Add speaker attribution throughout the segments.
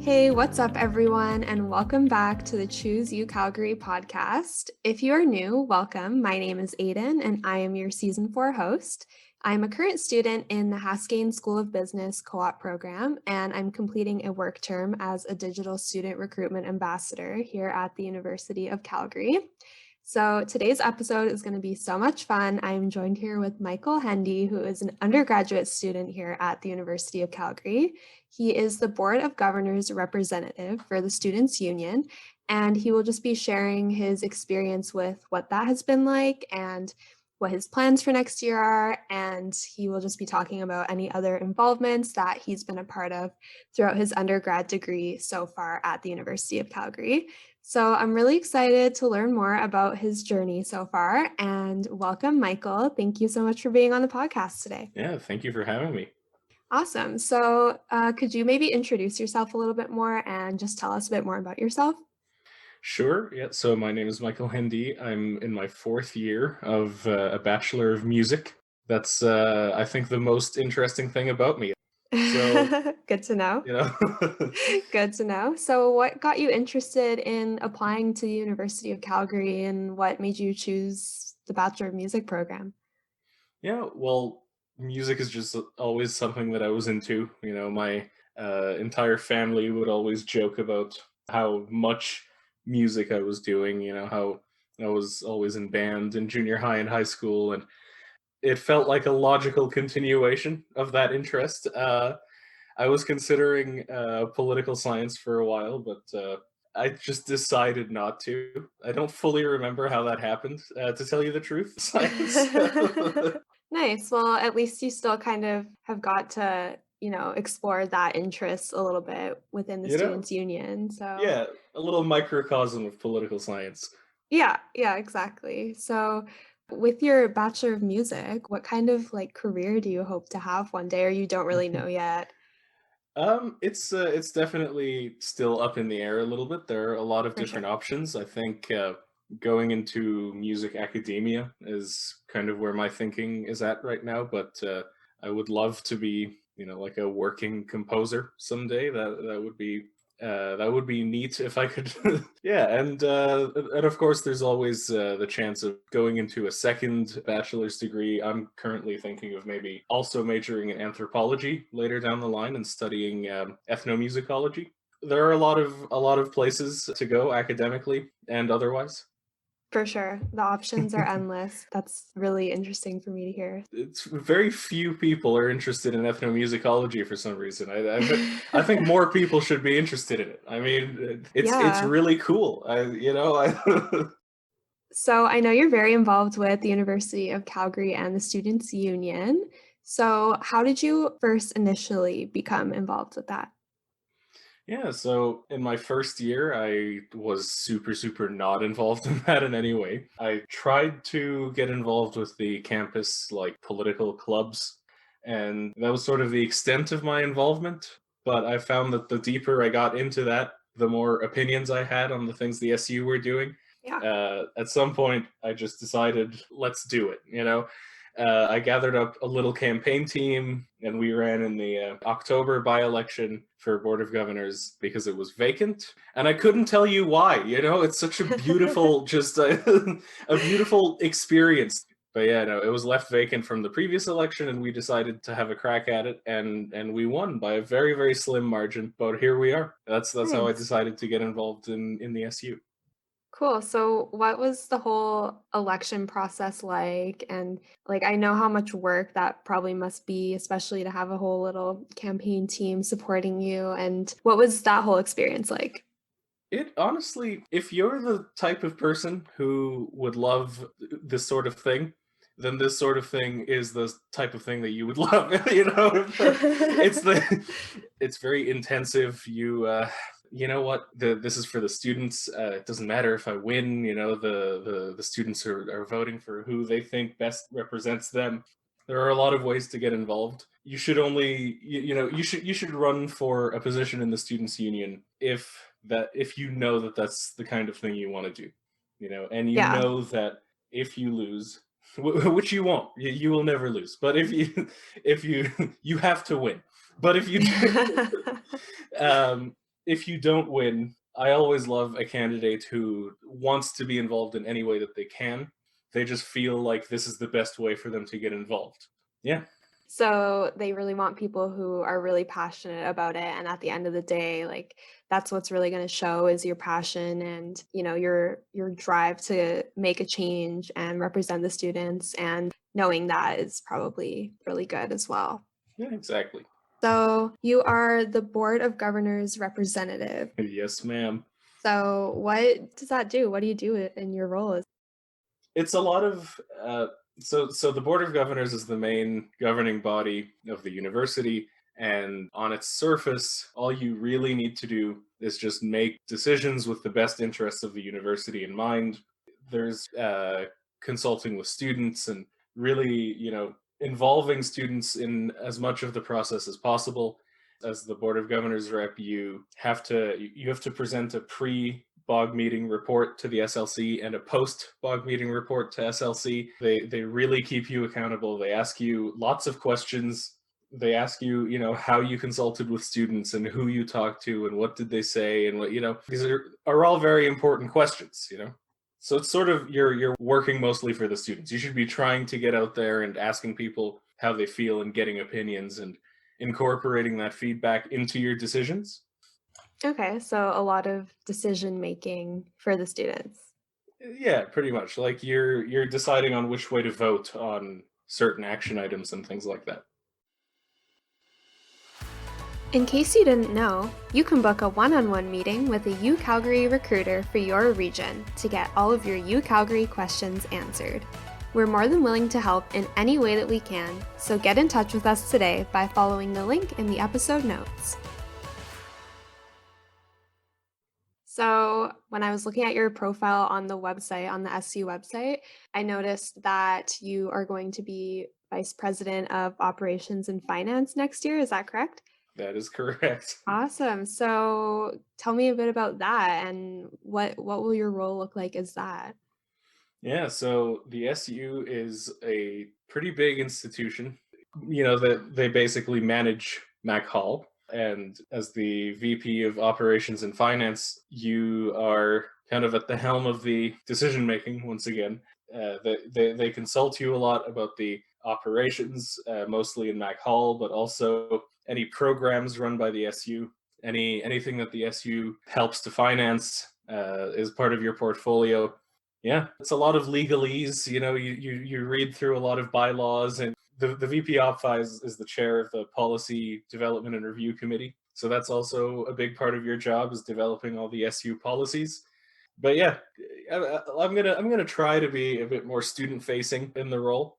Speaker 1: Hey, what's up, everyone, and welcome back to the Choose UCalgary podcast. If you are new, welcome. My name is Aidyn, and I am your Season 4 host. I'm a current student in the Haskayne School of Business co-op program, and I'm completing a work term as a digital student recruitment ambassador here at the University of Calgary. So today's episode is going to be so much fun. I'm joined here with Mickail Hendi, who is an undergraduate student here at the University of Calgary. He is the Board of Governors representative for the Students' Union, and he will just be sharing his experience with what that has been like and what his plans for next year are, and he will just be talking about any other involvements that he's been a part of throughout his undergrad degree so far at the University of Calgary. So I'm really excited to learn more about his journey so far, and welcome, Mickail. Thank you so much for being on the podcast today.
Speaker 2: Yeah, thank you for having me.
Speaker 1: Awesome. So could you maybe introduce yourself a little bit more and just tell us a bit more about yourself?
Speaker 2: Sure. Yeah. So my name is Mickail Hendi. I'm in my fourth year of a Bachelor of Music. That's, I think, the most interesting thing about me. So,
Speaker 1: Good to know.
Speaker 2: you know,
Speaker 1: Good to know. So what got you interested in applying to the University of Calgary, and what made you choose the Bachelor of Music program?
Speaker 2: yeah, well, music is just always something that I was into. My entire family would always joke about how much music I was doing, how I was always in band in junior high and high school, and it felt like a logical continuation of that interest. I was considering political science for a while, but I just decided not to. I don't fully remember how that happened, to tell you the truth. Science.
Speaker 1: Nice. Well, at least you still kind of have got to, explore that interest a little bit within the
Speaker 2: you know,
Speaker 1: Students' Union. So
Speaker 2: yeah, a little microcosm of political science.
Speaker 1: yeah, exactly. So with your Bachelor of Music, what kind of career do you hope to have one day, or you don't really know yet?
Speaker 2: It's definitely still up in the air a little bit. There are a lot of
Speaker 1: For sure.
Speaker 2: different options. I think going into music academia is kind of where my thinking is at right now. But I would love to be, like a working composer someday. That would be neat if I could. Yeah, and of course, there's always the chance of going into a second bachelor's degree. I'm currently thinking of maybe also majoring in anthropology later down the line and studying ethnomusicology. There are a lot of places to go academically and otherwise.
Speaker 1: For sure. The options are endless. That's really interesting for me to hear.
Speaker 2: It's very few people are interested in ethnomusicology for some reason. I think more people should be interested in it. I mean, it's
Speaker 1: Yeah.
Speaker 2: really cool.
Speaker 1: So I know you're very involved with the University of Calgary and the Students' Union. So how did you first initially become involved with that?
Speaker 2: Yeah, so in my first year, I was super, super not involved in that in any way. I tried to get involved with the campus, like political clubs, and that was sort of the extent of my involvement. But I found that the deeper I got into that, the more opinions I had on the things the SU were doing.
Speaker 1: Yeah.
Speaker 2: At some point, I just decided, let's do it. I gathered up a little campaign team and we ran in the October by-election for Board of Governors because it was vacant. And I couldn't tell you why, it's such a beautiful, just a beautiful experience. But yeah, no, it was left vacant from the previous election and we decided to have a crack at it and we won by a very, very slim margin. But here we are. That's how I
Speaker 1: Nice.
Speaker 2: decided to get involved in the SU.
Speaker 1: Cool. So what was the whole election process like? And I know how much work that probably must be, especially to have a whole little campaign team supporting you. And what was that whole experience like?
Speaker 2: It honestly, if you're the type of person who would love this sort of thing, then this sort of thing is the type of thing that you would love. It's it's very intensive. You know what? This is for the students. It doesn't matter if I win. The students are voting for who they think best represents them. There are a lot of ways to get involved. You should only, you should run for a position in the students' union if you know that that's the kind of thing you want to do, and you
Speaker 1: Yeah.
Speaker 2: know that if you lose, which you won't, you will never lose. But if you you have to win. But if you do, um, if you don't win, I always love a candidate who wants to be involved in any way that they can. They just feel like this is the best way for them to get involved. Yeah,
Speaker 1: So they really want people who are really passionate about it. And at the end of the day, like that's what's really going to show is your passion and, your drive to make a change and represent the students. And knowing that is probably really good as well.
Speaker 2: yeah, exactly.
Speaker 1: So you are the Board of Governors representative.
Speaker 2: Yes, ma'am.
Speaker 1: So what does that do? What do you do in your role?
Speaker 2: It's a lot of so the Board of Governors is the main governing body of the university, and on its surface, all you really need to do is just make decisions with the best interests of the university in mind. There's consulting with students and really, involving students in as much of the process as possible. As the Board of Governors rep, you have to present a pre-bog meeting report to the SLC and a post-bog meeting report to SLC. They really keep you accountable. They ask you lots of questions. They ask you, how you consulted with students and who you talked to and what did they say and what, these are all very important questions. So it's sort of you're working mostly for the students. You should be trying to get out there and asking people how they feel and getting opinions and incorporating that feedback into your decisions.
Speaker 1: Okay, so a lot of decision making for the students.
Speaker 2: Yeah, pretty much. Like you're deciding on which way to vote on certain action items and things like that.
Speaker 1: In case you didn't know, you can book a one-on-one meeting with a UCalgary recruiter for your region to get all of your UCalgary questions answered. We're more than willing to help in any way that we can, so get in touch with us today by following the link in the episode notes. So when I was looking at your profile on the website, on the SU website, I noticed that you are going to be Vice President of Operations and Finance next year. Is that correct?
Speaker 2: That is correct.
Speaker 1: Awesome. So tell me a bit about that and what will your role look like as that?
Speaker 2: Yeah, so the SU is a pretty big institution. That they basically manage Mac Hall. And as the VP of Operations and Finance, you are kind of at the helm of the decision making once again. They consult you a lot about the operations, mostly in Mac Hall, but also any programs run by the SU. Anything that the SU helps to finance is part of your portfolio. Yeah, it's a lot of legalese. You read through a lot of bylaws, and the VP OpFi is the chair of the Policy Development and Review Committee. So that's also a big part of your job, is developing all the SU policies. But yeah, I'm gonna try to be a bit more student facing in the role.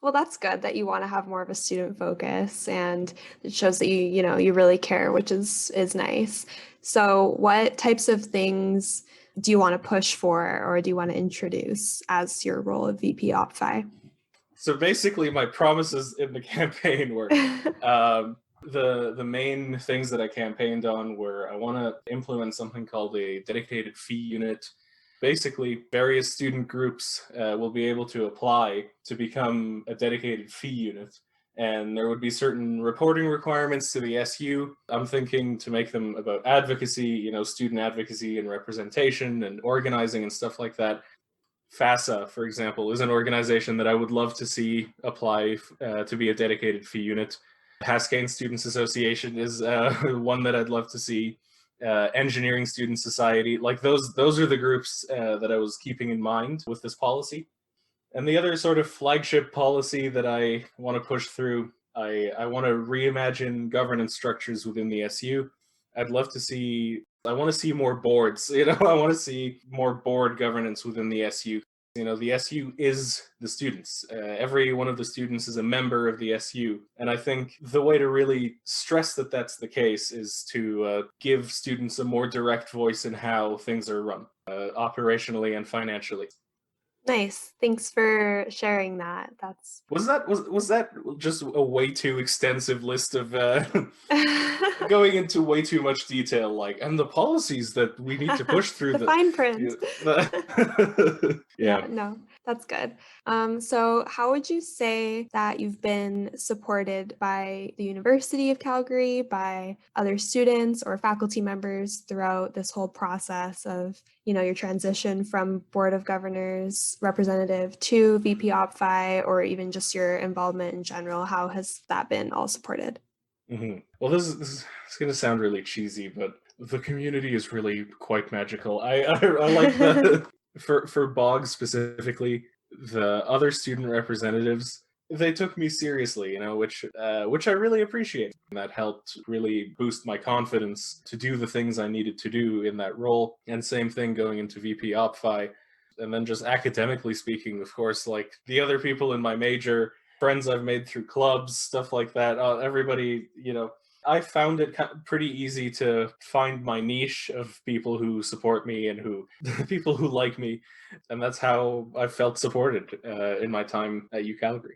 Speaker 1: Well, that's good that you want to have more of a student focus and it shows that you really care, which is nice. So what types of things do you want to push for or do you want to introduce as your role of VP OpFi?
Speaker 2: So basically, my promises in the campaign were the main things that I campaigned on were I want to implement something called a dedicated fee unit. Basically, various student groups will be able to apply to become a dedicated fee unit. And there would be certain reporting requirements to the SU. I'm thinking to make them about advocacy, student advocacy and representation and organizing and stuff like that. FASA, for example, is an organization that I would love to see apply to be a dedicated fee unit. Haskayne Students Association is one that I'd love to see. Engineering Student Society, like those are the groups that I was keeping in mind with this policy. And the other sort of flagship policy that I want to push through, I want to reimagine governance structures within the SU. I want to see more boards, I want to see more board governance within the SU. The SU is the students. Every one of the students is a member of the SU. And I think the way to really stress that that's the case is to give students a more direct voice in how things are run, operationally and financially.
Speaker 1: Nice. Thanks for sharing that. That's
Speaker 2: Was that just a way too extensive list of going into way too much detail, like, and the policies that we need to push through
Speaker 1: the fine print. Yeah,
Speaker 2: yeah.
Speaker 1: no, that's good. So how would you say that you've been supported by the University of Calgary, by other students or faculty members throughout this whole process of, your transition from Board of Governors representative to VP OpFi, or even just your involvement in general? How has that been all supported?
Speaker 2: Well, this is going to sound really cheesy, but the community is really quite magical. I like the for Bog specifically, the other student representatives, they took me seriously, which I really appreciate. That helped really boost my confidence to do the things I needed to do in that role. And same thing going into VP OpFi. And then just academically speaking, of course, like the other people in my major, friends I've made through clubs, stuff like that. Everybody, I found it pretty easy to find my niche of people who support me and who people who like me, and that's how I felt supported in my time at UCalgary.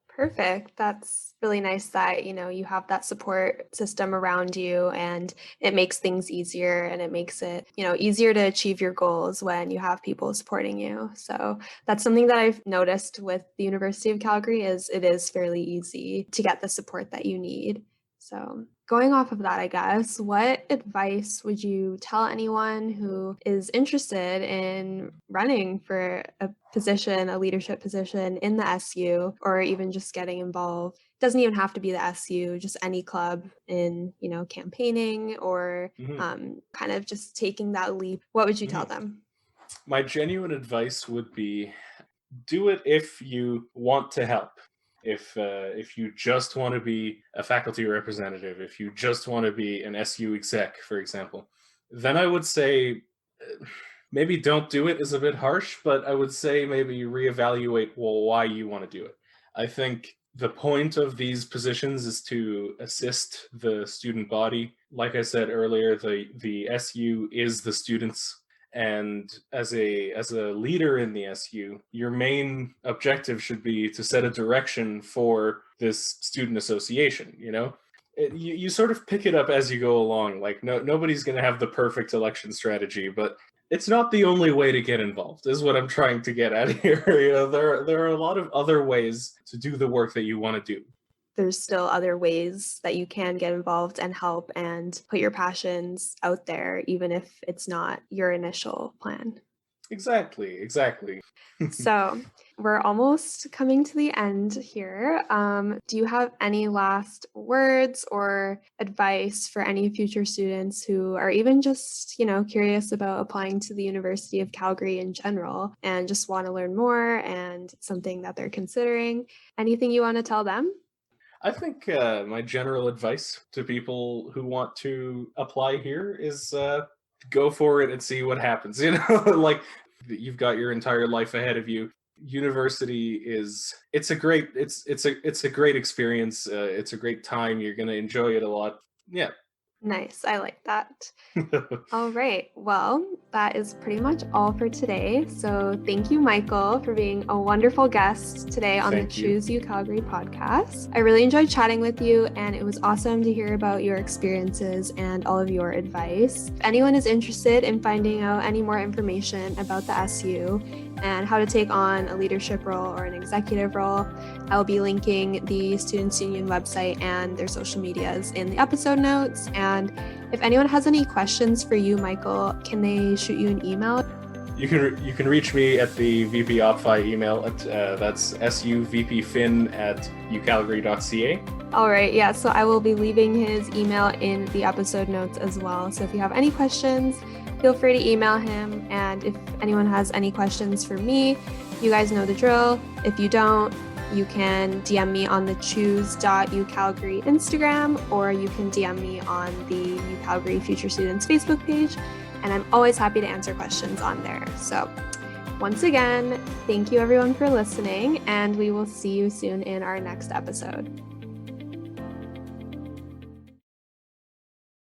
Speaker 1: Perfect. That's really nice that, you have that support system around you, and it makes things easier, and it makes it, easier to achieve your goals when you have people supporting you. So that's something that I've noticed with the University of Calgary is it is fairly easy to get the support that you need. So going off of that, I guess, what advice would you tell anyone who is interested in running for a position, a leadership position in the SU, or even just getting involved? Doesn't even have to be the SU, just any club in, campaigning or
Speaker 2: hmm
Speaker 1: kind of just taking that leap. What would you tell
Speaker 2: hmm
Speaker 1: them?
Speaker 2: My genuine advice would be do it if you want to help. If you just want to be a faculty representative, if you just want to be an SU exec, for example, then I would say maybe don't do it is a bit harsh, but I would say maybe reevaluate why you want to do it. I think the point of these positions is to assist the student body. Like I said earlier, the SU is the students, and as a leader in the SU, your main objective should be to set a direction for this student association. You sort of pick it up as you go along. Like nobody's going to have the perfect election strategy, but it's not the only way to get involved, is what I'm trying to get at here. There are a lot of other ways to do the work that you want to do.
Speaker 1: There's still other ways that you can get involved and help and put your passions out there, even if it's not your initial plan.
Speaker 2: Exactly.
Speaker 1: So we're almost coming to the end here. Do you have any last words or advice for any future students who are even just, curious about applying to the University of Calgary in general and just want to learn more and something that they're considering? Anything you want to tell them?
Speaker 2: I think my general advice to people who want to apply here is go for it and see what happens. Like you've got your entire life ahead of you. University it's a great experience. It's a great time. You're gonna enjoy it a lot. Yeah.
Speaker 1: Nice. I like that. All right. Well, that is pretty much all for today. So thank you, Mickail, for being a wonderful guest today on the
Speaker 2: Thank you.
Speaker 1: Choose UCalgary podcast. I really enjoyed chatting with you, and it was awesome to hear about your experiences and all of your advice. If anyone is interested in finding out any more information about the SU and how to take on a leadership role or an executive role, I will be linking the Students' Union website and their social medias in the episode notes. And if anyone has any questions for you, Mickail, can they shoot you an email?
Speaker 2: You can reach me at the VP OpFi email at that's suvpfin@ucalgary.ca.
Speaker 1: All right, yeah, so I will be leaving his email in the episode notes as well. So if you have any questions, feel free to email him. And if anyone has any questions for me, you guys know the drill. If you don't, you can DM me on the choose.ucalgary Instagram, or you can DM me on the UCalgary Future Students Facebook page. And I'm always happy to answer questions on there. So once again, thank you everyone for listening, and we will see you soon in our next episode.